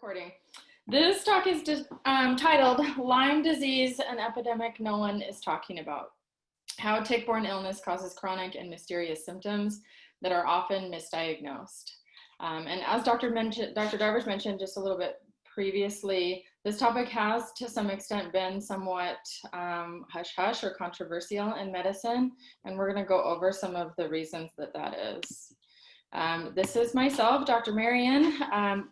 Recording. This talk is just titled Lyme Disease, an Epidemic No One is Talking About. How tick-borne illness causes chronic and mysterious symptoms that are often misdiagnosed. And as Dr. Darvish mentioned just a little bit previously, this topic has to some extent been somewhat hush-hush or controversial in medicine, and we're going to go over some of the reasons that that is. This is myself, Dr. Marian.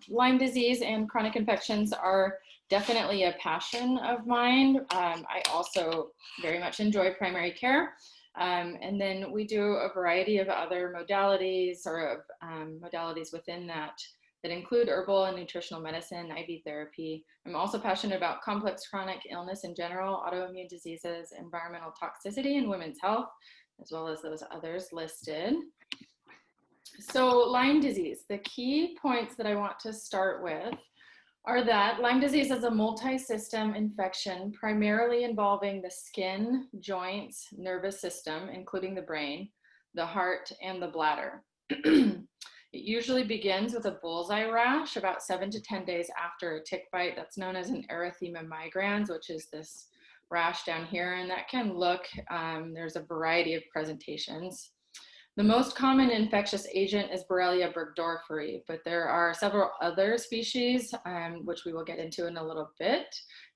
Lyme disease and chronic infections are definitely a passion of mine. I also very much enjoy primary care. And then we do a variety of other modalities or modalities within that include herbal and nutritional medicine, IV therapy. I'm also passionate about complex chronic illness in general, autoimmune diseases, environmental toxicity, and women's health, as well as those others listed. So Lyme disease, the key points that I want to start with are that Lyme disease is a multi-system infection primarily involving the skin, joints, nervous system, including the brain, the heart, and the bladder. It usually begins with a bullseye rash about 7 to 10 days after a tick bite. That's known as an erythema migrans, which is this rash down here, and that can look, there's a variety of presentations. The most common infectious agent is Borrelia burgdorferi, but there are several other species, which we will get into in a little bit,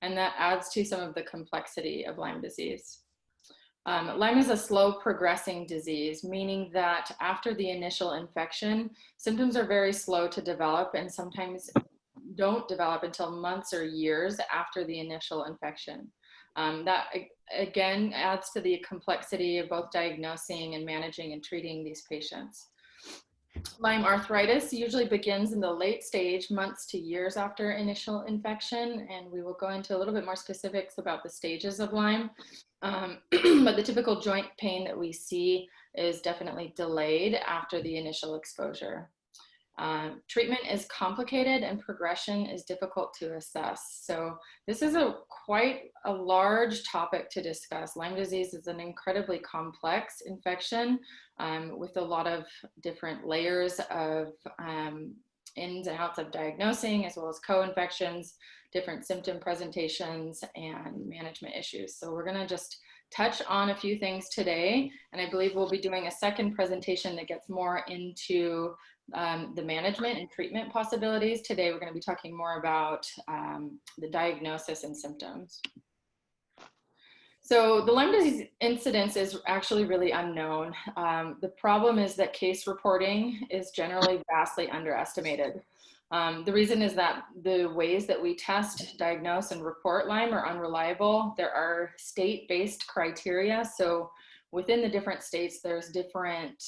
and that adds to some of the complexity of Lyme disease. Lyme is a slow progressing disease, meaning that after the initial infection, symptoms are very slow to develop and sometimes don't develop until months or years after the initial infection. That again adds to the complexity of both diagnosing and managing and treating these patients. Lyme arthritis usually begins in the late stage, months to years after initial infection, and we will go into a little bit more specifics about the stages of Lyme. But the typical joint pain that we see is definitely delayed after the initial exposure. Treatment is complicated and progression is difficult to assess. So this is quite a large topic to discuss. Lyme disease is an incredibly complex infection with a lot of different layers of ins and outs of diagnosing, as well as co-infections, different symptom presentations, and management issues. So we're going to just touch on a few things today, and I believe we'll be doing a second presentation that gets more into the management and treatment possibilities. Today we're going to be talking more about the diagnosis and symptoms. So the Lyme disease incidence is actually really unknown. The problem is that case reporting is generally vastly underestimated. The reason is that the ways that we test, diagnose, and report Lyme are unreliable. There are state-based criteria. So within the different states, there's different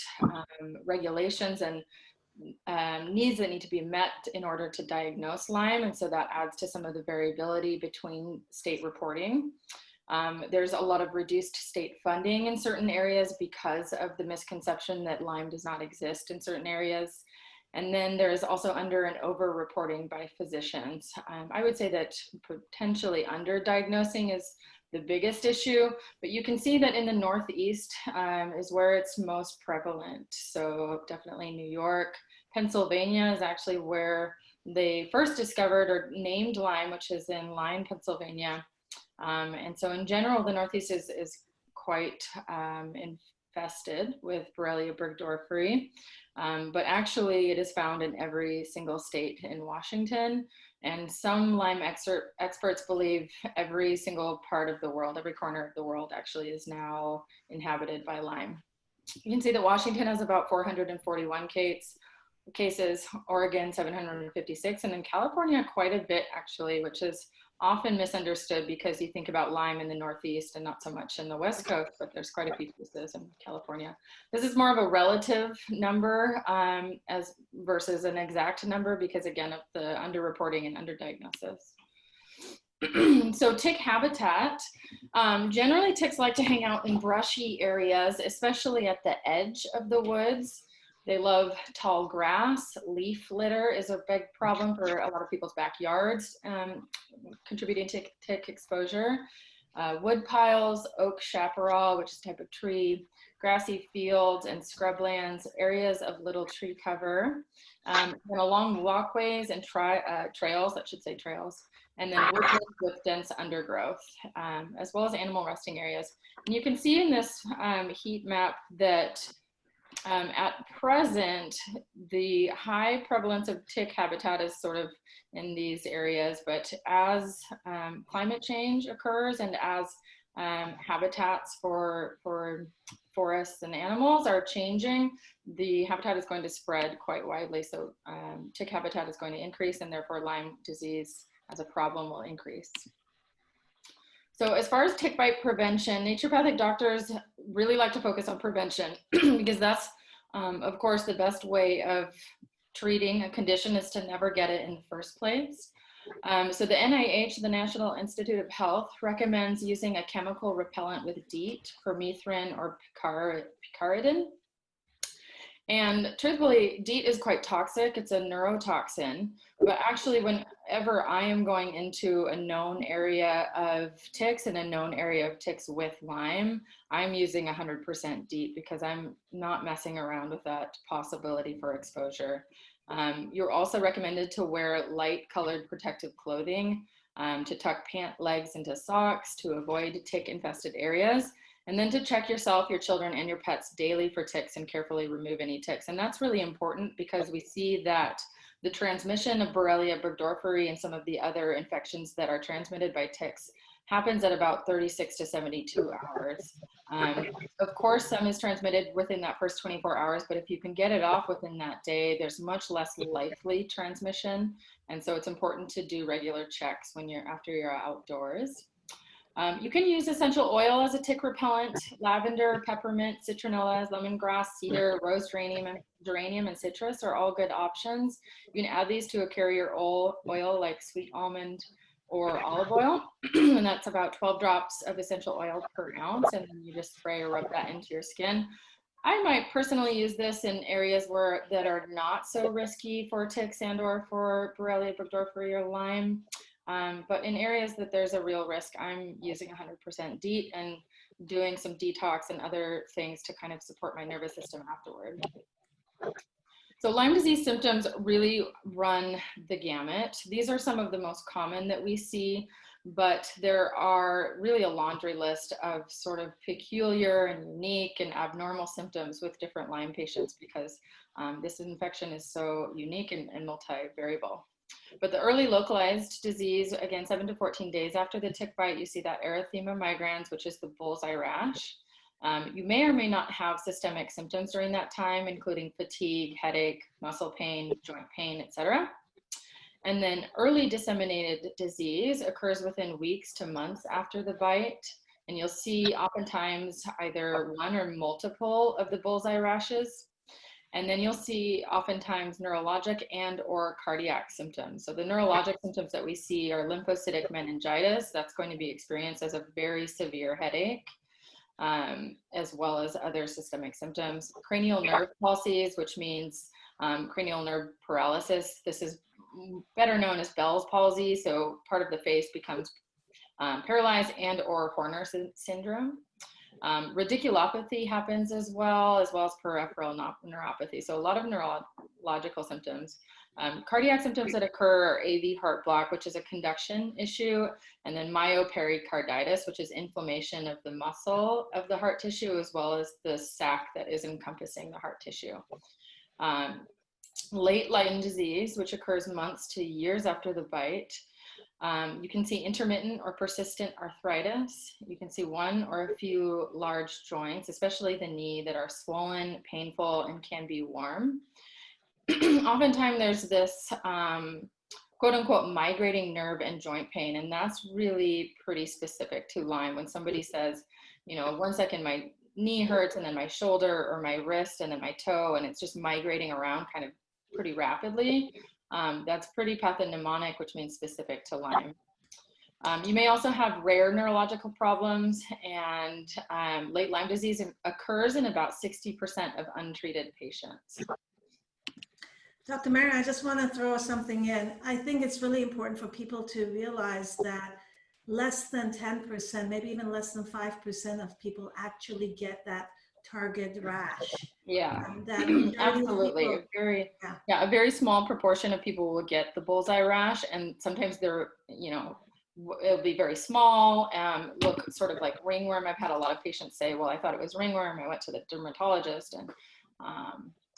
regulations and needs that need to be met in order to diagnose Lyme. And so that adds to some of the variability between state reporting. There's a lot of reduced state funding in certain areas because of the misconception that Lyme does not exist in certain areas. And then there's also under and over reporting by physicians. I would say that potentially under-diagnosing is the biggest issue, but you can see that in the Northeast is where it's most prevalent. So definitely New York, Pennsylvania is actually where they first discovered or named Lyme, which is in Lyme, Pennsylvania. And so in general, the Northeast is quite infested with Borrelia burgdorferi, but actually it is found in every single state in Washington. And some Lyme experts believe every single part of the world, every corner of the world actually is now inhabited by Lyme. You can see that Washington has about 441 cases, Oregon 756, and in California quite a bit actually, which is often misunderstood because you think about Lyme in the Northeast and not so much in the West Coast, but there's quite a few cases in California. This is more of a relative number as versus an exact number because again of the underreporting and underdiagnosis. So tick habitat, generally ticks like to hang out in brushy areas, especially at the edge of the woods. They love tall grass. Leaf litter is a big problem for a lot of people's backyards, contributing to tick exposure. Wood piles, oak chaparral, which is a type of tree, grassy fields and scrublands, areas of little tree cover, and along walkways and trails, and then woodlands with dense undergrowth, as well as animal resting areas. And you can see in this heat map that at present, the high prevalence of tick habitat is sort of in these areas, but as climate change occurs and as habitats for forests and animals are changing, the habitat is going to spread quite widely. So tick habitat is going to increase, and therefore Lyme disease as a problem will increase. So as far as tick bite prevention, naturopathic doctors really like to focus on prevention because that's, of course, the best way of treating a condition is to never get it in the first place. So the NIH, the National Institute of Health, recommends using a chemical repellent with DEET, permethrin, or picaridin. And truthfully, DEET is quite toxic. It's a neurotoxin. But actually, whenever I am going into a known area of ticks and a known area of ticks with Lyme, I'm using 100% DEET because I'm not messing around with that possibility for exposure. You're also recommended to wear light colored protective clothing, to tuck pant legs into socks to avoid tick infested areas, and then to check yourself, your children, and your pets daily for ticks and carefully remove any ticks. And that's really important because we see that the transmission of Borrelia burgdorferi and some of the other infections that are transmitted by ticks happens at about 36 to 72 hours. Of course, some is transmitted within that first 24 hours, but if you can get it off within that day, there's much less likely transmission. And so it's important to do regular checks after you're outdoors. You can use essential oil as a tick repellent. Lavender, peppermint, citronella, lemongrass, cedar, rose geranium, and citrus are all good options. You can add these to a carrier oil like sweet almond or olive oil, and that's about 12 drops of essential oil per ounce, and then you just spray or rub that into your skin. I might personally use this in areas that are not so risky for ticks and or for Borrelia burgdorferi or Lyme. But in areas that there's a real risk, I'm using 100% DEET and doing some detox and other things to kind of support my nervous system afterward. So Lyme disease symptoms really run the gamut. These are some of the most common that we see, but there are really a laundry list of sort of peculiar and unique and abnormal symptoms with different Lyme patients because this infection is so unique and multivariable. But the early localized disease, again, 7 to 14 days after the tick bite, you see that erythema migrans, which is the bullseye rash. You may or may not have systemic symptoms during that time, including fatigue, headache, muscle pain, joint pain, etc. And then early disseminated disease occurs within weeks to months after the bite. And you'll see oftentimes either one or multiple of the bullseye rashes. And then you'll see oftentimes neurologic and or cardiac symptoms. So the neurologic symptoms that we see are lymphocytic meningitis. That's going to be experienced as a very severe headache, as well as other systemic symptoms. Cranial nerve palsies, which means cranial nerve paralysis. This is better known as Bell's palsy. So part of the face becomes paralyzed, and or Horner syndrome. Radiculopathy happens as well as peripheral neuropathy. So a lot of neurological symptoms. Cardiac symptoms that occur are AV heart block, which is a conduction issue, and then myopericarditis, which is inflammation of the muscle of the heart tissue, as well as the sac that is encompassing the heart tissue. Late Lyme disease, which occurs months to years after the bite. You can see intermittent or persistent arthritis. You can see one or a few large joints, especially the knee, that are swollen, painful, and can be warm. Oftentimes there's this quote unquote migrating nerve and joint pain, and that's really pretty specific to Lyme. When somebody says, you know, 1 second my knee hurts and then my shoulder or my wrist and then my toe, and it's just migrating around kind of pretty rapidly. That's pretty pathognomonic, which means specific to Lyme. You may also have rare neurological problems, and late Lyme disease occurs in about 60% of untreated patients. Dr. Marian, I just want to throw something in. I think it's really important for people to realize that less than 10%, maybe even less than 5% of people actually get that target rash. Yeah, That majority of absolutely. people, yeah. A very small proportion of people will get the bullseye rash, and sometimes they're, it'll be very small, look sort of like ringworm. I've had a lot of patients say, well, I thought it was ringworm. I went to the dermatologist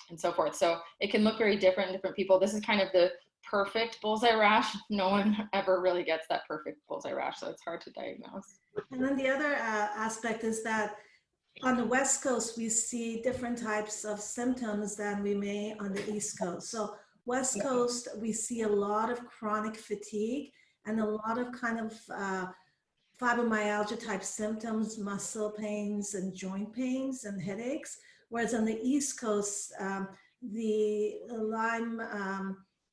and so forth. So it can look very different in different people. This is kind of the perfect bullseye rash. No one ever really gets that perfect bullseye rash, so it's hard to diagnose. And then the other aspect is that on the West Coast, we see different types of symptoms than we may on the East Coast. So West Coast, we see a lot of chronic fatigue and a lot of kind of fibromyalgia type symptoms, muscle pains and joint pains and headaches. Whereas on the East Coast, the Lyme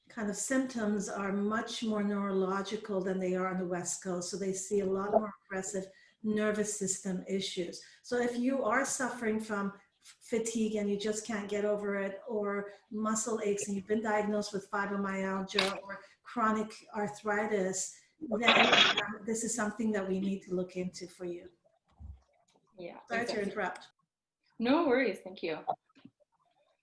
kind of symptoms are much more neurological than they are on the West Coast. So they see a lot more aggressive nervous system issues. So if you are suffering from fatigue and you just can't get over it, or muscle aches and you've been diagnosed with fibromyalgia or chronic arthritis, then this is something that we need to look into for you. Yeah. Sorry to interrupt. No worries, thank you.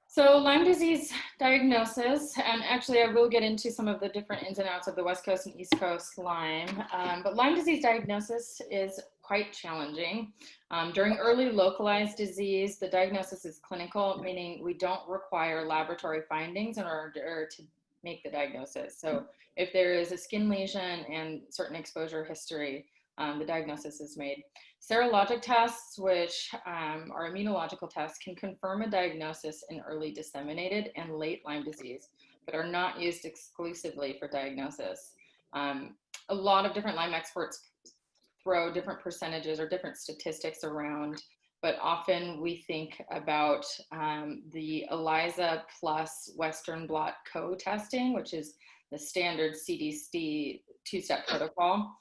So Lyme disease diagnosis, and actually I will get into some of the different ins and outs of the West Coast and East Coast Lyme, but Lyme disease diagnosis is quite challenging. During early localized disease, the diagnosis is clinical, meaning we don't require laboratory findings in order to make the diagnosis. So if there is a skin lesion and certain exposure history, the diagnosis is made. Serologic tests, which are immunological tests, can confirm a diagnosis in early disseminated and late Lyme disease, but are not used exclusively for diagnosis. A lot of different Lyme experts throw different percentages or different statistics around, but often we think about the ELISA plus Western blot co-testing, which is the standard CDC two-step protocol.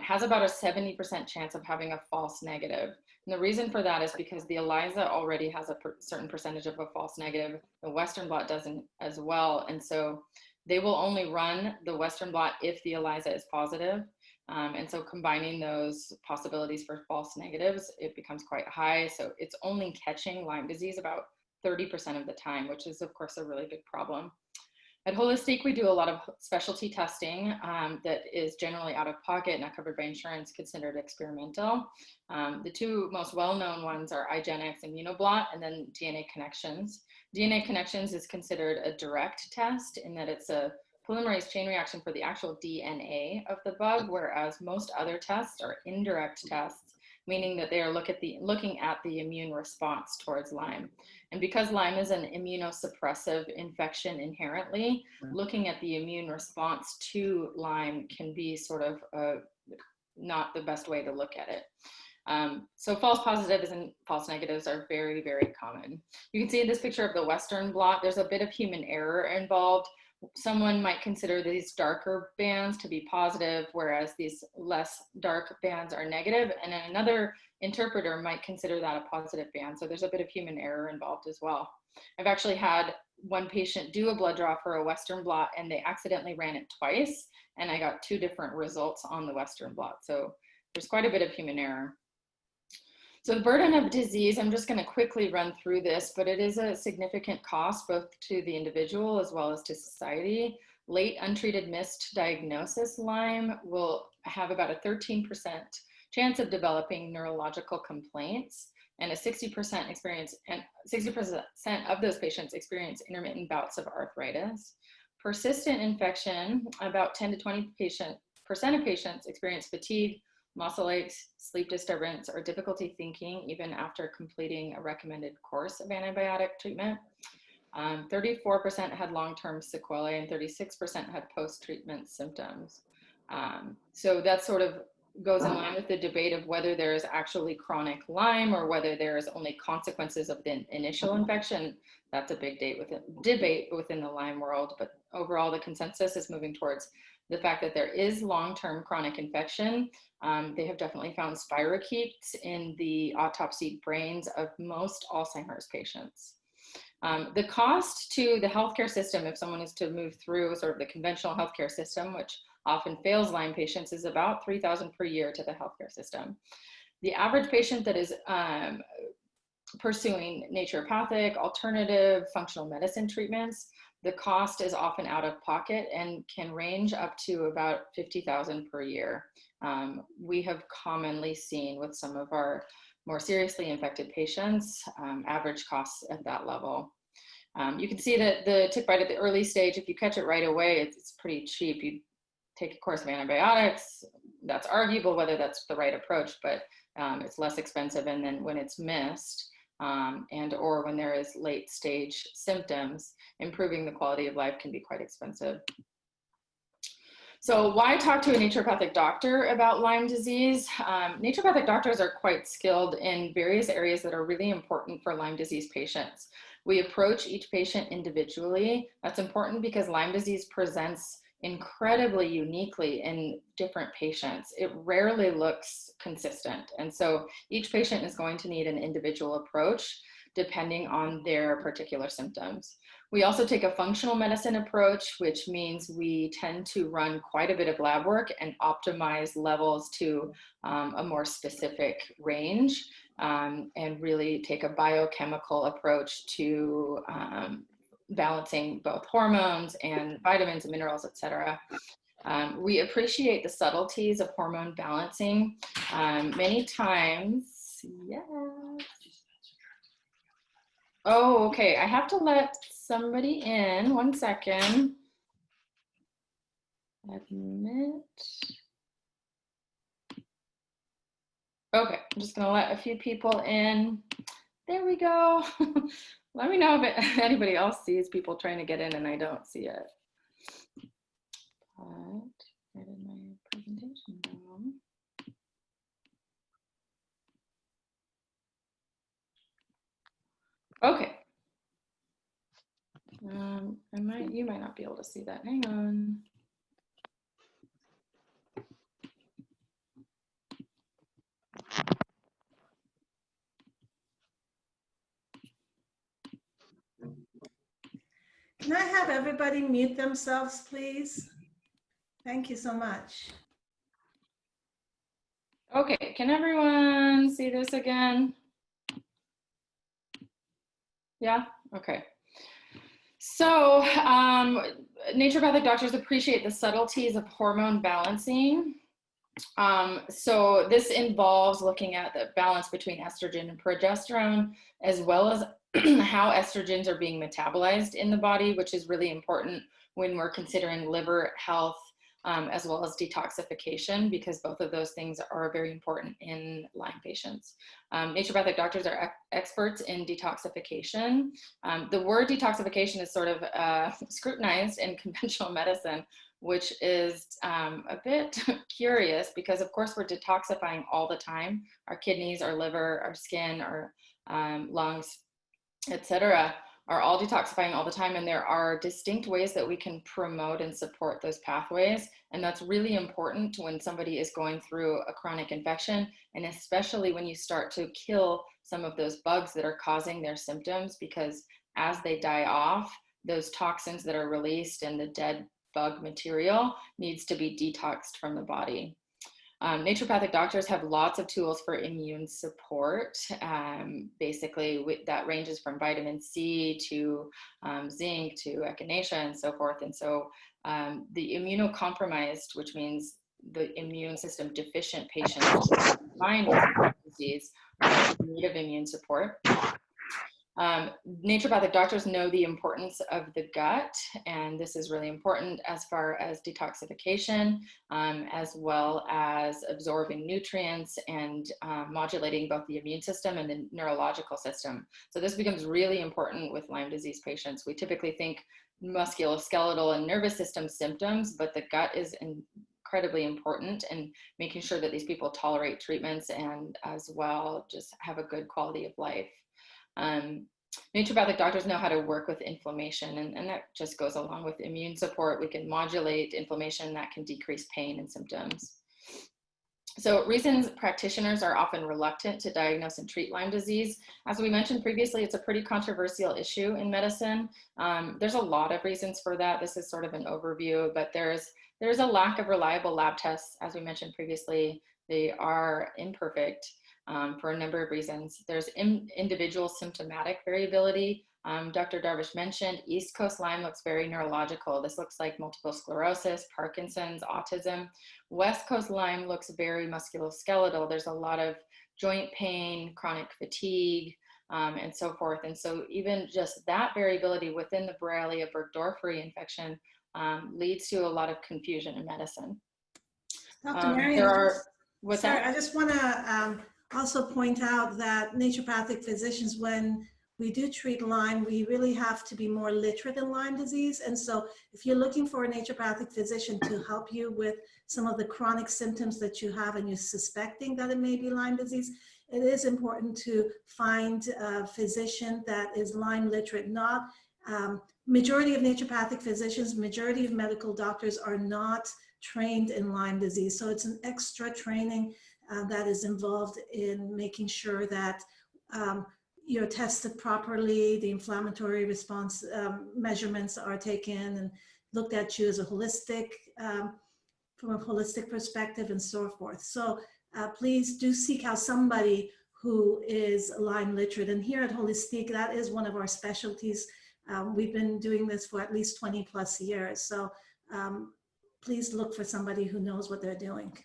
Has about a 70% chance of having a false negative. And the reason for that is because the ELISA already has a certain percentage of a false negative. The Western blot doesn't as well. And so they will only run the Western blot if the ELISA is positive. And so combining those possibilities for false negatives, it becomes quite high. So it's only catching Lyme disease about 30% of the time, which is of course a really big problem. At Holistique, we do a lot of specialty testing that is generally out of pocket, not covered by insurance, considered experimental. The two most well-known ones are IGeneX Immunoblot and then DNA Connections. DNA Connections is considered a direct test in that it's a polymerase chain reaction for the actual DNA of the bug, whereas most other tests are indirect tests, meaning that they are looking at the immune response towards Lyme. And because Lyme is an immunosuppressive infection inherently, looking at the immune response to Lyme can be sort of not the best way to look at it. So false positives and false negatives are very, very common. You can see in this picture of the Western blot, there's a bit of human error involved. Someone might consider these darker bands to be positive, whereas these less dark bands are negative, and then another interpreter might consider that a positive band. So there's a bit of human error involved as well. I've actually had one patient do a blood draw for a Western blot and they accidentally ran it twice, and I got 2 different results on the Western blot. So there's quite a bit of human error. So the burden of disease, I'm just going to quickly run through this, but it is a significant cost both to the individual as well as to society. Late untreated missed diagnosis Lyme will have about a 13% chance of developing neurological complaints, and a 60% experience, and 60% of those patients experience intermittent bouts of arthritis. Persistent infection, about 10 to 20% of patients experience fatigue, muscle aches, sleep disturbance, or difficulty thinking even after completing a recommended course of antibiotic treatment. 34% had long-term sequelae and 36% had post-treatment symptoms. So that sort of goes in line with the debate of whether there is actually chronic Lyme or whether there is only consequences of the initial infection. That's a big debate within the Lyme world, but overall the consensus is moving towards the fact that there is long-term chronic infection. They have definitely found spirochetes in the autopsied brains of most Alzheimer's patients. The cost to the healthcare system, if someone is to move through sort of the conventional healthcare system, which often fails Lyme patients, is about $3,000 per year to the healthcare system. The average patient that is pursuing naturopathic, alternative, functional medicine treatments, the cost is often out of pocket and can range up to about $50,000 per year. We have commonly seen with some of our more seriously infected patients, average costs at that level. You can see that the tick bite at the early stage, if you catch it right away, it's pretty cheap. You take a course of antibiotics. That's arguable whether that's the right approach, but it's less expensive. And then when it's missed, and or when there is late stage symptoms, improving the quality of life can be quite expensive. So why talk to a naturopathic doctor about Lyme disease? Naturopathic doctors are quite skilled in various areas that are really important for Lyme disease patients. We approach each patient individually. That's important because Lyme disease presents incredibly uniquely in different patients. It rarely looks consistent. And so each patient is going to need an individual approach depending on their particular symptoms. We also take a functional medicine approach, which means we tend to run quite a bit of lab work and optimize levels to a more specific range, and really take a biochemical approach to balancing both hormones and vitamins and minerals, et cetera. We appreciate the subtleties of hormone balancing. Many times, yes. Oh, okay. I have to let somebody in. 1 second. Admit. Okay, I'm just going to let a few people in. There we go. Let me know if anybody else sees people trying to get in and I don't see it. But where did my presentation go? Okay. You might not be able to see that. Hang on. Can I have everybody mute themselves, please? Thank you so much. Okay, can everyone see this again? Yeah, okay. So naturopathic doctors appreciate the subtleties of hormone balancing. So this involves looking at the balance between estrogen and progesterone, as well as how estrogens are being metabolized in the body, which is really important when we're considering liver health, as well as detoxification, because both of those things are very important in Lyme patients. Naturopathic doctors are experts in detoxification. The word detoxification is sort of scrutinized in conventional medicine, which is a bit curious because of course we're detoxifying all the time. Our kidneys, our liver, our skin, our lungs, etc. are all detoxifying all the time, and there are distinct ways that we can promote and support those pathways, and that's really important when somebody is going through a chronic infection, and especially when you start to kill some of those bugs that are causing their symptoms, because as they die off, those toxins that are released and the dead bug material needs to be detoxed from the body. Naturopathic doctors have lots of tools for immune support. Basically, that ranges from vitamin C to zinc to echinacea and so forth. And so the immunocompromised, which means the immune system deficient patients combined with Lyme disease are in need of immune support. Naturopathic doctors know the importance of the gut, and this is really important as far as detoxification, as well as absorbing nutrients and modulating both the immune system and the neurological system. So this becomes really important with Lyme disease patients. We typically think musculoskeletal and nervous system symptoms, but the gut is incredibly important, and making sure that these people tolerate treatments and as well just have a good quality of life. Naturopathic doctors know how to work with inflammation, and that just goes along with immune support. We can modulate inflammation that can decrease pain and symptoms. So reasons practitioners are often reluctant to diagnose and treat Lyme disease. As we mentioned previously, it's a pretty controversial issue in medicine. There's a lot of reasons for that. This is sort of an overview, but there's a lack of reliable lab tests. As we mentioned previously, they are imperfect. for a number of reasons. There's individual symptomatic variability. Dr. Darvish mentioned East Coast Lyme looks very neurological. This looks like multiple sclerosis, Parkinson's, autism. West Coast Lyme looks very musculoskeletal. There's a lot of joint pain, chronic fatigue, and so forth. And so even just that variability within the Borrelia burgdorferi infection leads to a lot of confusion in medicine. Dr. Marian, that? I just want to also point out that naturopathic physicians, when we do treat Lyme, we really have to be more literate in Lyme disease. And so if you're looking for a naturopathic physician to help you with some of the chronic symptoms that you have and you're suspecting that it may be Lyme disease, it is important to find a physician that is Lyme literate. Not majority of naturopathic physicians, majority of medical doctors are not trained in Lyme disease. So it's an extra training that is involved in making sure that you're tested properly, the inflammatory response measurements are taken and looked at you as a holistic, from a holistic perspective and so forth. So please do seek out somebody who is Lyme literate. And here at Holistique, that is one of our specialties. We've been doing this for at least 20 plus years. So please look for somebody who knows what they're doing.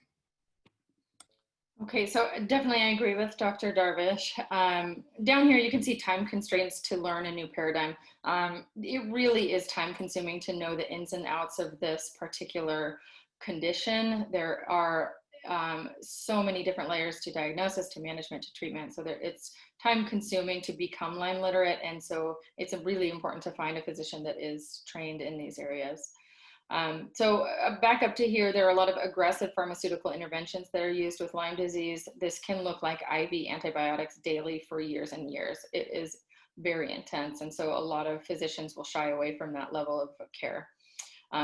Okay, so definitely I agree with Dr. Darvish. Down here you can see time constraints to learn a new paradigm. It really is time consuming to know the ins and outs of this particular condition. There are so many different layers to diagnosis, to management, to treatment. So it's time consuming to become Lyme literate. And so it's really important to find a physician that is trained in these areas. So back up to here, there are a lot of aggressive pharmaceutical interventions that are used with Lyme disease. This can look like IV antibiotics daily for years and years. It is very intense. And so a lot of physicians will shy away from that level of care.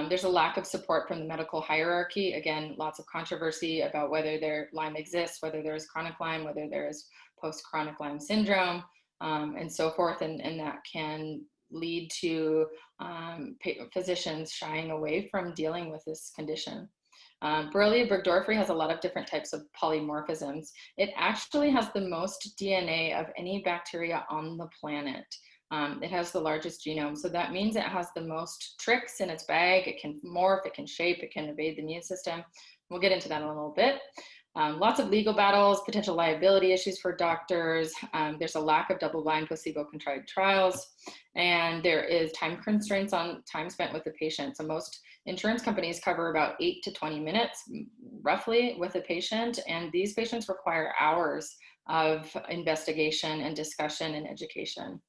There's a lack of support from the medical hierarchy. Again, lots of controversy about whether Lyme exists, whether there is chronic Lyme, whether there is post-chronic Lyme syndrome, and so forth. And that can lead to physicians shying away from dealing with this condition. Borrelia burgdorferi has a lot of different types of polymorphisms. It actually has the most DNA of any bacteria on the planet. It has the largest genome, so that means it has the most tricks in its bag. It can morph, it can shape, it can evade the immune system. We'll get into that in a little bit. Lots of legal battles, potential liability issues for doctors. There's a lack of double-blind placebo-controlled trials, and there is time constraints on time spent with the patient. So most insurance companies cover about 8 to 20 minutes, roughly, with a patient, and these patients require hours of investigation and discussion and education.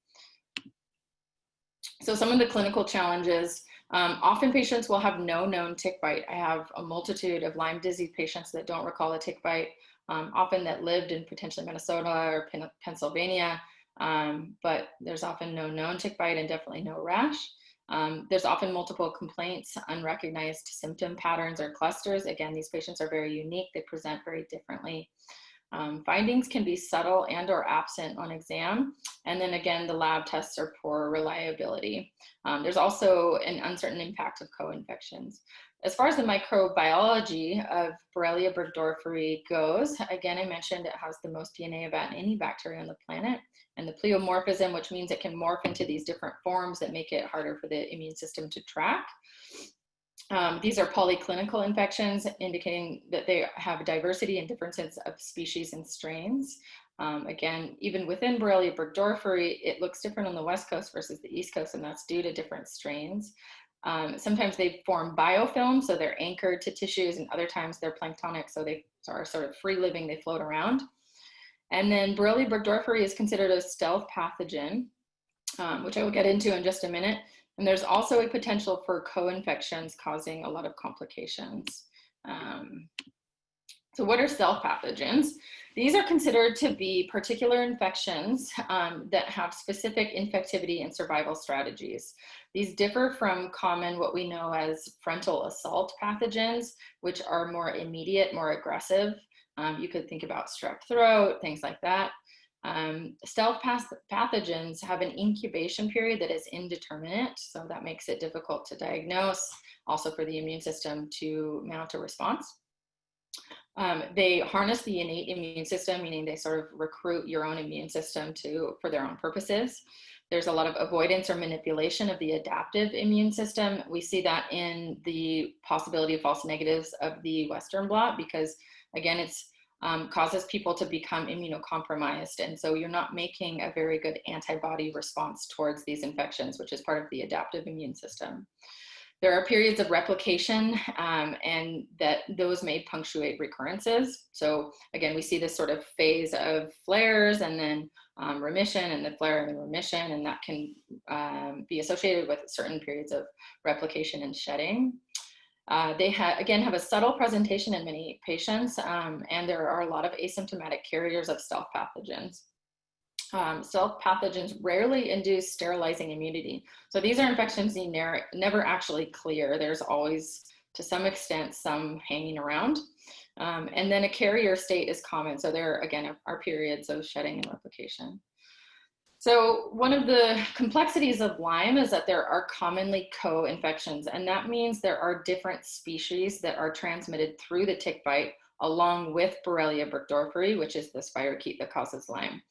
So some of the clinical challenges, often patients will have no known tick bite. I have a multitude of Lyme disease patients that don't recall a tick bite, often that lived in potentially Minnesota or Pennsylvania, but there's often no known tick bite and definitely no rash. There's often multiple complaints, unrecognized symptom patterns or clusters. Again, these patients are very unique. They present very differently. Findings can be subtle and or absent on exam. And then again, the lab tests are poor reliability. There's also an uncertain impact of co-infections. As far as the microbiology of Borrelia burgdorferi goes, again, I mentioned it has the most DNA about any bacteria on the planet, and the pleomorphism, which means it can morph into these different forms that make it harder for the immune system to track. These are polyclinical infections, indicating that they have diversity and differences of species and strains. Again, even within Borrelia burgdorferi, it looks different on the West Coast versus the East Coast, and that's due to different strains. Sometimes they form biofilms, so they're anchored to tissues, and other times they're planktonic, so they are sort of free living, they float around. And then Borrelia burgdorferi is considered a stealth pathogen, which I will get into in just a minute. And there's also a potential for co-infections causing a lot of complications. So what are stealth pathogens? These are considered to be particular infections that have specific infectivity and survival strategies. These differ from common, what we know as frontal assault pathogens, which are more immediate, more aggressive. You could think about strep throat, things like that. Stealth pathogens have an incubation period that is indeterminate, so that makes it difficult to diagnose, also for the immune system to mount a response. They harness the innate immune system, meaning they sort of recruit your own immune system for their own purposes. There's a lot of avoidance or manipulation of the adaptive immune system. We see that in the possibility of false negatives of the Western blot, because again, it's causes people to become immunocompromised. And so you're not making a very good antibody response towards these infections, which is part of the adaptive immune system. There are periods of replication, and that those may punctuate recurrences. So again, we see this sort of phase of flares and then remission, and the flare and the remission, and that can be associated with certain periods of replication and shedding. They again have a subtle presentation in many patients, and there are a lot of asymptomatic carriers of stealth pathogens. Stealth pathogens rarely induce sterilizing immunity. So these are infections you never actually clear. There's always, to some extent, some hanging around. And then a carrier state is common. So there, again, are periods of shedding and replication. So one of the complexities of Lyme is that there are commonly co-infections, and that means there are different species that are transmitted through the tick bite along with Borrelia burgdorferi, which is the spirochete that causes Lyme.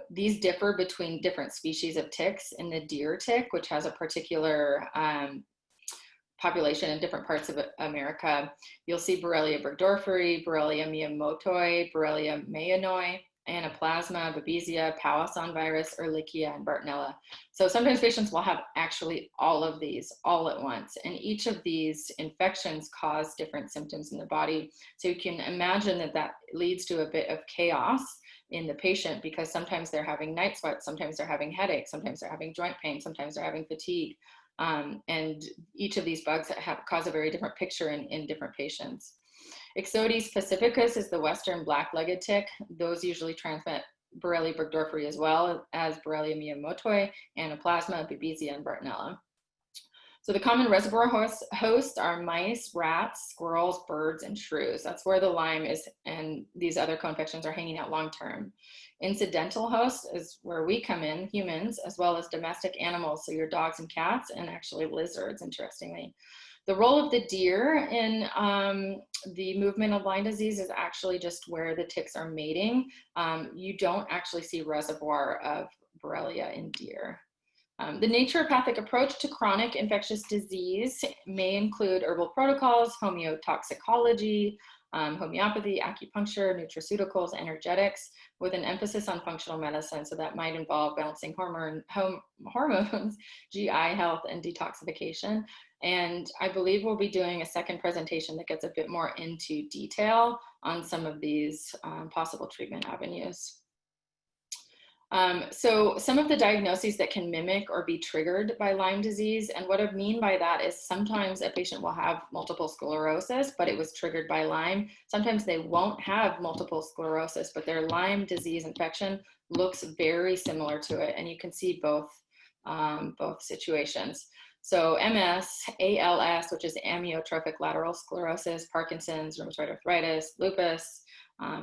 These differ between different species of ticks. In the deer tick, which has a particular population in different parts of America, you'll see Borrelia burgdorferi, Borrelia miyamotoi, Borrelia mayonoi, Anaplasma, Babesia, Powassan virus, Ehrlichia, and Bartonella. So sometimes patients will have actually all of these all at once, and each of these infections cause different symptoms in the body. So you can imagine that that leads to a bit of chaos in the patient, because sometimes they're having night sweats, sometimes they're having headaches, sometimes they're having joint pain, sometimes they're having fatigue. And each of these bugs cause a very different picture in different patients. Ixodes pacificus is the Western black-legged tick. Those usually transmit Borrelia burgdorferi as well as Borrelia miyamotoi, Anaplasma, Babesia, and Bartonella. So the common reservoir hosts are mice, rats, squirrels, birds, and shrews. That's where the Lyme is, and these other co-infections are hanging out long-term. Incidental hosts is where we come in, humans, as well as domestic animals, so your dogs and cats, and actually lizards, interestingly. The role of the deer in the movement of Lyme disease is actually just where the ticks are mating. You don't actually see reservoir of Borrelia in deer. The naturopathic approach to chronic infectious disease may include herbal protocols, homeotoxicology, homeopathy, acupuncture, nutraceuticals, energetics, with an emphasis on functional medicine. So that might involve balancing hormones, GI health, and detoxification. And I believe we'll be doing a second presentation that gets a bit more into detail on some of these possible treatment avenues. So some of the diagnoses that can mimic or be triggered by Lyme disease, and what I mean by that is sometimes a patient will have multiple sclerosis, but it was triggered by Lyme. Sometimes they won't have multiple sclerosis, but their Lyme disease infection looks very similar to it, and you can see both situations. So MS, ALS, which is amyotrophic lateral sclerosis, Parkinson's, rheumatoid arthritis, lupus.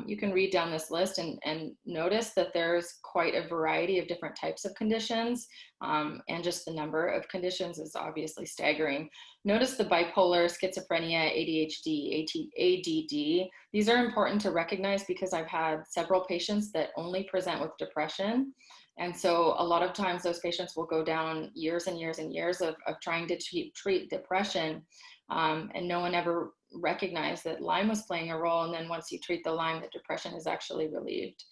You can read down this list and notice that there's quite a variety of different types of conditions, and just the number of conditions is obviously staggering. Notice the bipolar, schizophrenia, ADHD, ADD. These are important to recognize because I've had several patients that only present with depression. And so a lot of times those patients will go down years and years and years of trying to treat depression, and no one ever recognized that Lyme was playing a role. And then once you treat the Lyme, the depression is actually relieved.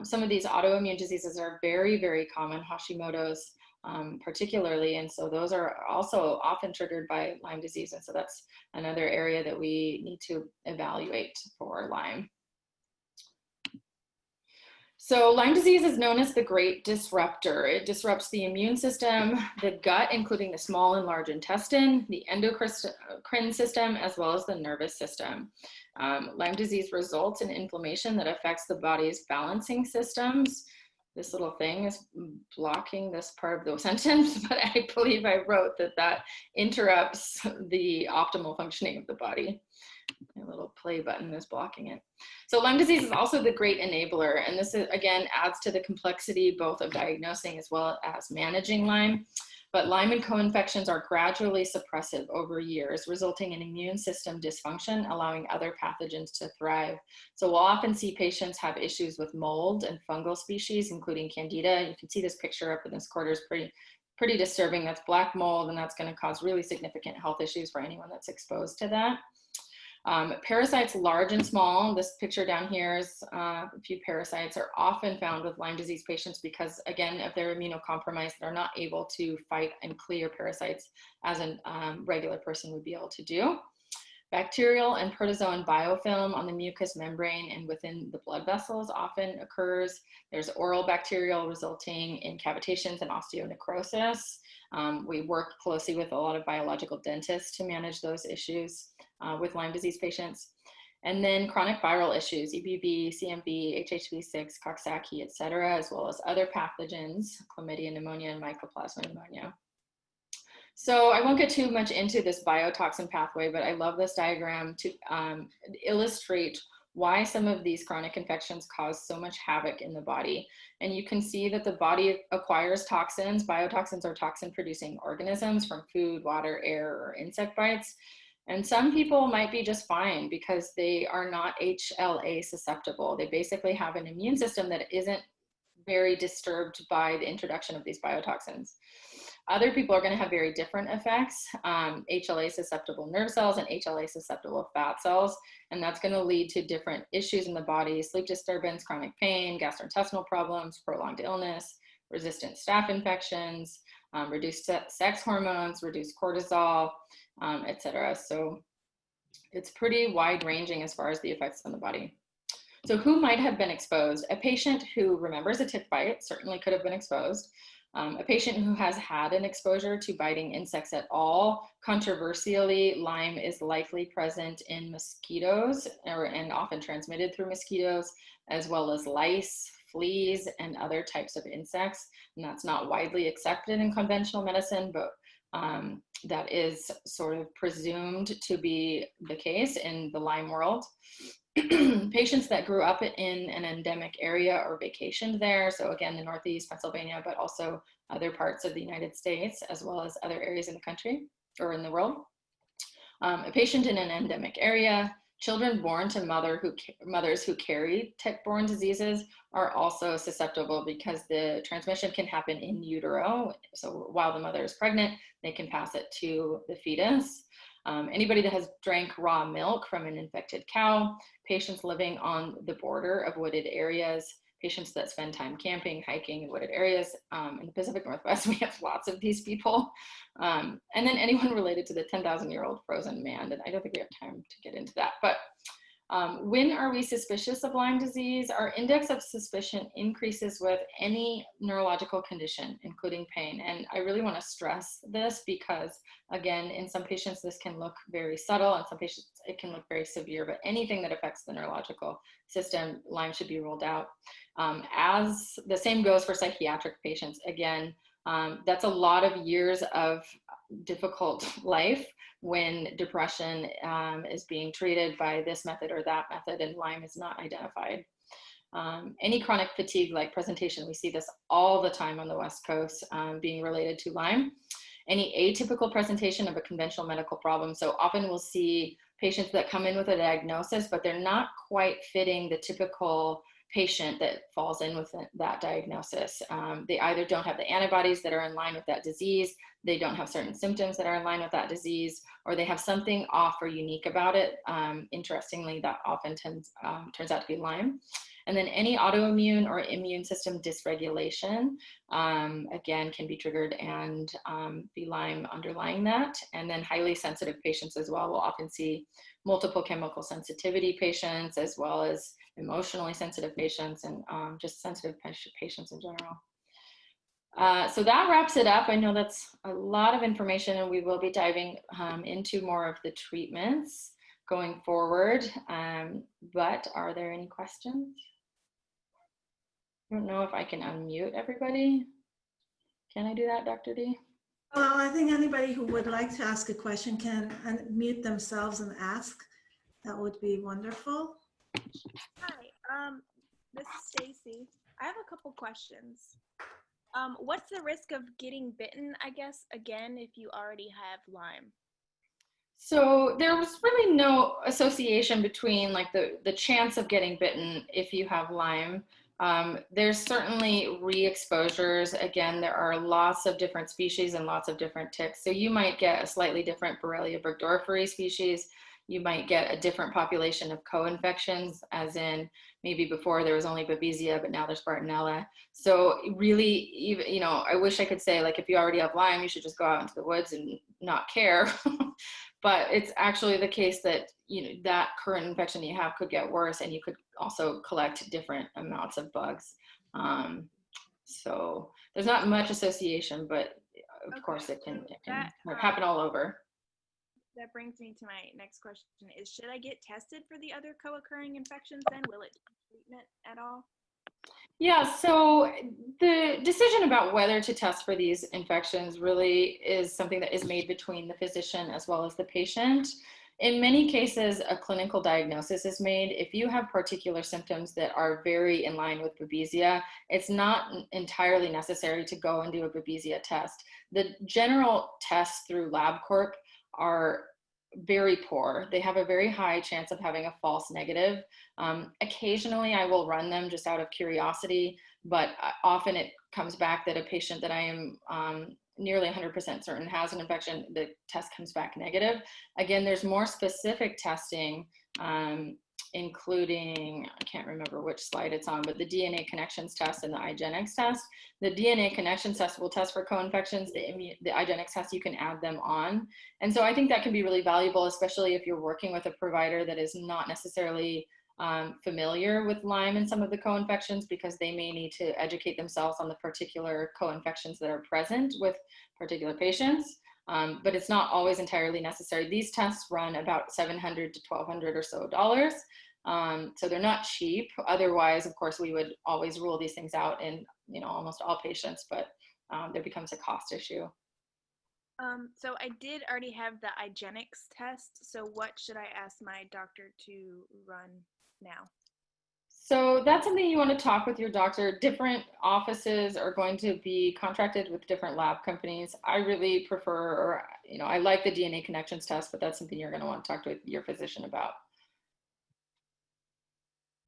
Some of these autoimmune diseases are very, very common, Hashimoto's particularly. And so those are also often triggered by Lyme disease. And so that's another area that we need to evaluate for Lyme. So Lyme disease is known as the great disruptor. It disrupts the immune system, the gut, including the small and large intestine, the endocrine system, as well as the nervous system. Lyme disease results in inflammation that affects the body's balancing systems. This little thing is blocking this part of the sentence, but I believe I wrote that interrupts the optimal functioning of the body. A little play button is blocking it. So Lyme disease is also the great enabler, and this is, again, adds to the complexity both of diagnosing as well as managing Lyme. But Lyme and co-infections are gradually suppressive over years, resulting in immune system dysfunction, allowing other pathogens to thrive. So we'll often see patients have issues with mold and fungal species, including Candida. You can see this picture up in this corner is pretty disturbing. That's black mold, and that's going to cause really significant health issues for anyone that's exposed to that. Parasites, large and small, this picture down here is a few parasites, are often found with Lyme disease patients because, again, if they're immunocompromised, they're not able to fight and clear parasites as a regular person would be able to do. Bacterial and protozoan biofilm on the mucous membrane and within the blood vessels often occurs. There's oral bacterial resulting in cavitations and osteonecrosis. We work closely with a lot of biological dentists to manage those issues with Lyme disease patients. And then chronic viral issues, EBV, CMV, HHV6, Coxsackie, et cetera, as well as other pathogens, chlamydia, pneumonia, and mycoplasma pneumonia. So I won't get too much into this biotoxin pathway, but I love this diagram to illustrate why some of these chronic infections cause so much havoc in the body. And you can see that the body acquires toxins. Biotoxins are toxin-producing organisms from food, water, air, or insect bites. And some people might be just fine because they are not HLA susceptible. They basically have an immune system that isn't very disturbed by the introduction of these biotoxins. Other people are going to have very different effects, HLA susceptible nerve cells and HLA susceptible fat cells, and that's going to lead to different issues in the body: sleep disturbance, chronic pain, gastrointestinal problems, prolonged illness, resistant staph infections, reduced sex hormones, reduced cortisol, etc. So it's pretty wide ranging as far as the effects on the body. So who might have been exposed? A patient who remembers a tick bite certainly could have been exposed. A patient who has had an exposure to biting insects at all. Controversially, Lyme is likely present in mosquitoes and often transmitted through mosquitoes, as well as lice, fleas, and other types of insects. And that's not widely accepted in conventional medicine, but that is sort of presumed to be the case in the Lyme world. Patients that grew up in an endemic area or vacationed there, so again, the Northeast, Pennsylvania, but also other parts of the United States, as well as other areas in the country or in the world. A patient in an endemic area, children born to mothers who carry tick-borne diseases are also susceptible because the transmission can happen in utero. So while the mother is pregnant, they can pass it to the fetus. Anybody that has drank raw milk from an infected cow, patients living on the border of wooded areas, patients that spend time camping, hiking in wooded areas. In the Pacific Northwest, we have lots of these people. And then anyone related to the 10,000-year-old frozen man, and I don't think we have time to get into that. But when are we suspicious of Lyme disease? Our index of suspicion increases with any neurological condition, including pain. And I really want to stress this because, again, in some patients, this can look very subtle. In some patients, it can look very severe. But anything that affects the neurological system, Lyme should be ruled out. As the same goes for psychiatric patients. Again, that's a lot of years of difficult life when depression is being treated by this method or that method and Lyme is not identified. Any chronic fatigue-like presentation, we see this all the time on the West Coast being related to Lyme. Any atypical presentation of a conventional medical problem. So often we'll see patients that come in with a diagnosis, but they're not quite fitting the typical patient that falls in with that diagnosis. They either don't have the antibodies that are in line with that disease, they don't have certain symptoms that are in line with that disease, or they have something off or unique about it. Interestingly, that often turns out to be Lyme. And then any autoimmune or immune system dysregulation, again, can be triggered and be Lyme underlying that. And then highly sensitive patients as well. We'll often see multiple chemical sensitivity patients, as well as emotionally sensitive patients and just sensitive patients in general. So that wraps it up. I know that's a lot of information and we will be diving into more of the treatments going forward. But are there any questions? I don't know if I can unmute everybody. Can I do that, Dr. D? Well, I think anybody who would like to ask a question can unmute themselves and ask. That would be wonderful. Hi, this is Stacy. I have a couple questions. What's the risk of getting bitten, I guess, again, if you already have Lyme? So there was really no association between like the chance of getting bitten if you have Lyme. There's certainly re-exposures. Again, there are lots of different species and lots of different ticks. So you might get a slightly different Borrelia burgdorferi species. You might get a different population of co-infections, as in maybe before there was only Babesia, but now there's Bartonella. So really, even, you know, I wish I could say like if you already have Lyme, you should just go out into the woods and not care. But it's actually the case that, you know, that current infection you have could get worse, and you could also collect different amounts of bugs. So there's not much association, but of course it can happen all over. That brings me to my next question is, should I get tested for the other co-occurring infections then? Will it treatment at all? Yeah, so the decision about whether to test for these infections really is something that is made between the physician as well as the patient. In many cases, a clinical diagnosis is made. If you have particular symptoms that are very in line with Babesia, it's not entirely necessary to go and do a Babesia test. The general tests through LabCorp are very poor. They have a very high chance of having a false negative. Occasionally I will run them just out of curiosity, but often it comes back that a patient that I am nearly 100% certain has an infection, the test comes back negative. Again, there's more specific testing, including, I can't remember which slide it's on, but the DNA connections test and the IGeneX test. The DNA connections test will test for co-infections. The IGeneX test, you can add them on. And so I think that can be really valuable, especially if you're working with a provider that is not necessarily familiar with Lyme and some of the co-infections, because they may need to educate themselves on the particular co-infections that are present with particular patients. But it's not always entirely necessary. These tests run about $700 to $1,200 or so dollars. So they're not cheap. Otherwise, of course, we would always rule these things out in, you know, almost all patients, but there becomes a cost issue. So I did already have the IGeneX test. So what should I ask my doctor to run now? So that's something you want to talk with your doctor. Different offices are going to be contracted with different lab companies. I really prefer, or, you know, I like the DNA connections test, but that's something you're going to want to talk to your physician about.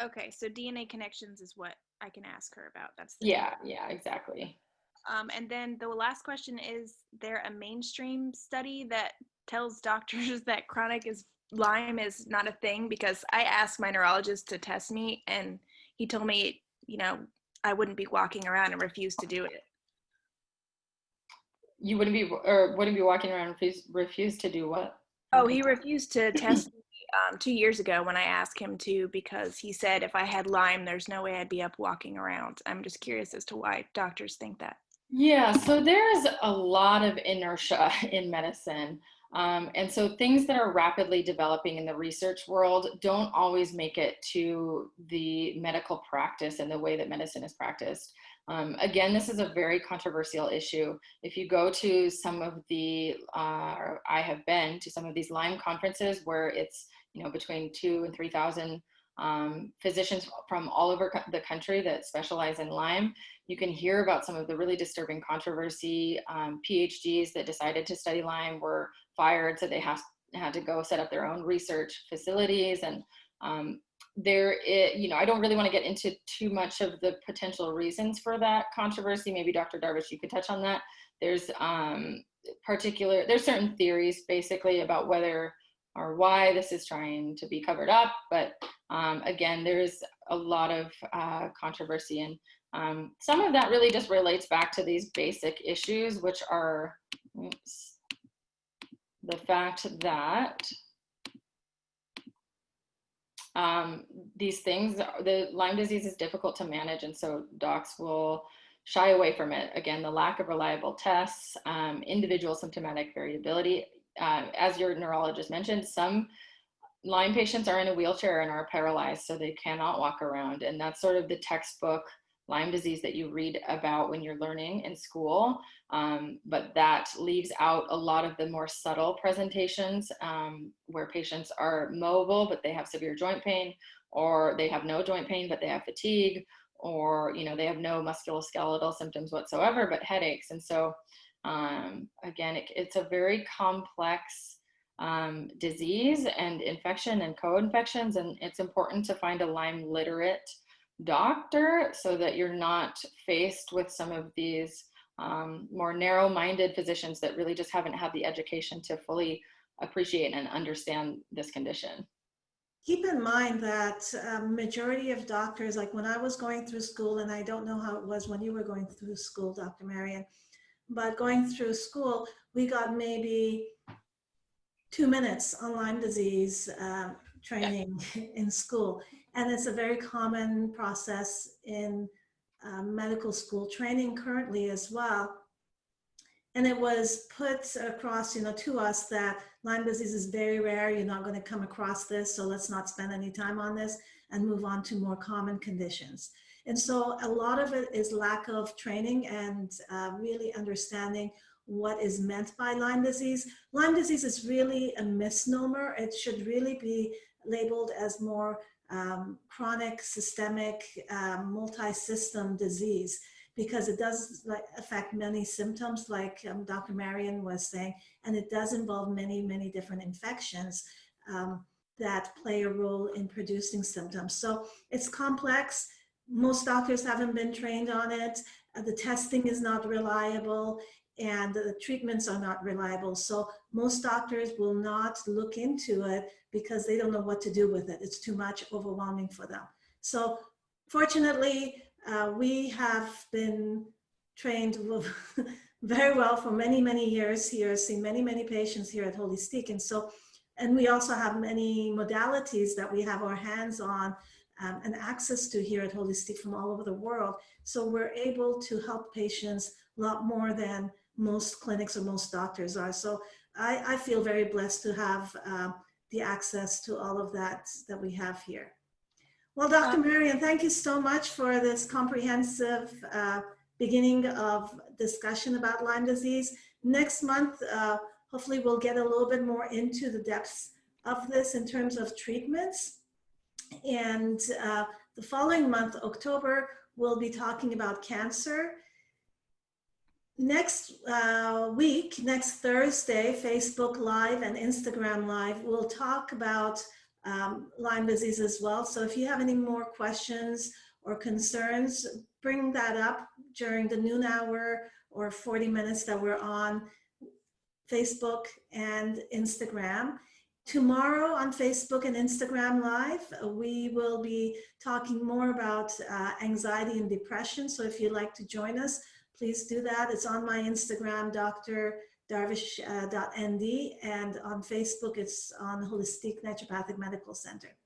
Okay, so DNA connections is what I can ask her about. That's the yeah, exactly. And then the last question is there a mainstream study that tells doctors that chronic Lyme is not a thing? Because I asked my neurologist to test me and he told me, you know, I wouldn't be walking around and refused to do it. You wouldn't be, or wouldn't be walking around and refuse to do what? Oh, he refused to test me 2 years ago when I asked him to, because he said if I had Lyme, there's no way I'd be up walking around. I'm just curious as to why doctors think that. Yeah, so there's a lot of inertia in medicine. And so things that are rapidly developing in the research world don't always make it to the medical practice and the way that medicine is practiced. Again, this is a very controversial issue. If you go to some of the, or I have been to some of these Lyme conferences where it's, you know, between 2,000 and 3,000 physicians from all over the country that specialize in Lyme, you can hear about some of the really disturbing controversy. PhDs that decided to study Lyme were fired, so they had to go set up their own research facilities. And you know, I don't really want to get into too much of the potential reasons for that controversy. Maybe Dr. Darvish, you could touch on that. There's certain theories basically about whether or why this is trying to be covered up. But again, there's a lot of controversy, and some of that really just relates back to these basic issues, which are the fact that these things, the Lyme disease is difficult to manage, and so docs will shy away from it. Again, the lack of reliable tests, individual symptomatic variability. As your neurologist mentioned, some Lyme patients are in a wheelchair and are paralyzed, so they cannot walk around. And that's sort of the textbook Lyme disease that you read about when you're learning in school. But that leaves out a lot of the more subtle presentations where patients are mobile, but they have severe joint pain, or they have no joint pain, but they have fatigue, or, you know, they have no musculoskeletal symptoms whatsoever, but headaches. And so, again, it's a very complex disease and infection and co-infections. And it's important to find a Lyme literate doctor so that you're not faced with some of these more narrow-minded physicians that really just haven't had the education to fully appreciate and understand this condition. Keep in mind that majority of doctors, like when I was going through school, and I don't know how it was when you were going through school, Dr. Marian, but going through school, we got maybe 2 minutes on Lyme disease training in school. And it's a very common process in medical school training currently as well. And it was put across, you know, to us that Lyme disease is very rare. You're not going to come across this, so let's not spend any time on this and move on to more common conditions. And so a lot of it is lack of training and really understanding what is meant by Lyme disease. Lyme disease is really a misnomer. It should really be labeled as more chronic, systemic, multi-system disease, because it does affect many symptoms, like Dr. Marian was saying, and it does involve many, many different infections that play a role in producing symptoms. So it's complex. Most doctors haven't been trained on it. The testing is not reliable, and the treatments are not reliable. So most doctors will not look into it because they don't know what to do with it. It's too much, overwhelming for them. So fortunately, we have been trained very well for many, many years here, seen many, many patients here at Holistique. And so, and we also have many modalities that we have our hands on and access to here at Holistique from all over the world. So we're able to help patients a lot more than most clinics or most doctors are. So I feel very blessed to have the access to all of that we have here. Well, Dr. Marian, thank you so much for this comprehensive beginning of discussion about Lyme disease. Next month, hopefully we'll get a little bit more into the depths of this in terms of treatments. And the following month, October, we'll be talking about cancer. Next week, next Thursday, Facebook Live and Instagram Live, we'll talk about Lyme disease as well. So if you have any more questions or concerns, bring that up during the noon hour or 40 minutes that we're on Facebook and Instagram. Tomorrow on Facebook and Instagram Live, we will be talking more about anxiety and depression. So if you'd like to join us, please do that. It's on my Instagram, Dr. Darvish.nd, and on Facebook, it's on Holistique Naturopathic Medical Center.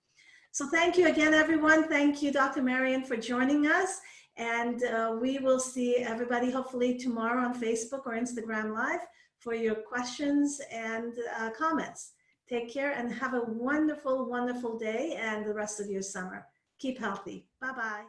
So thank you again, everyone. Thank you, Dr. Marian, for joining us. And we will see everybody hopefully tomorrow on Facebook or Instagram Live for your questions and comments. Take care and have a wonderful, wonderful day and the rest of your summer. Keep healthy. Bye-bye.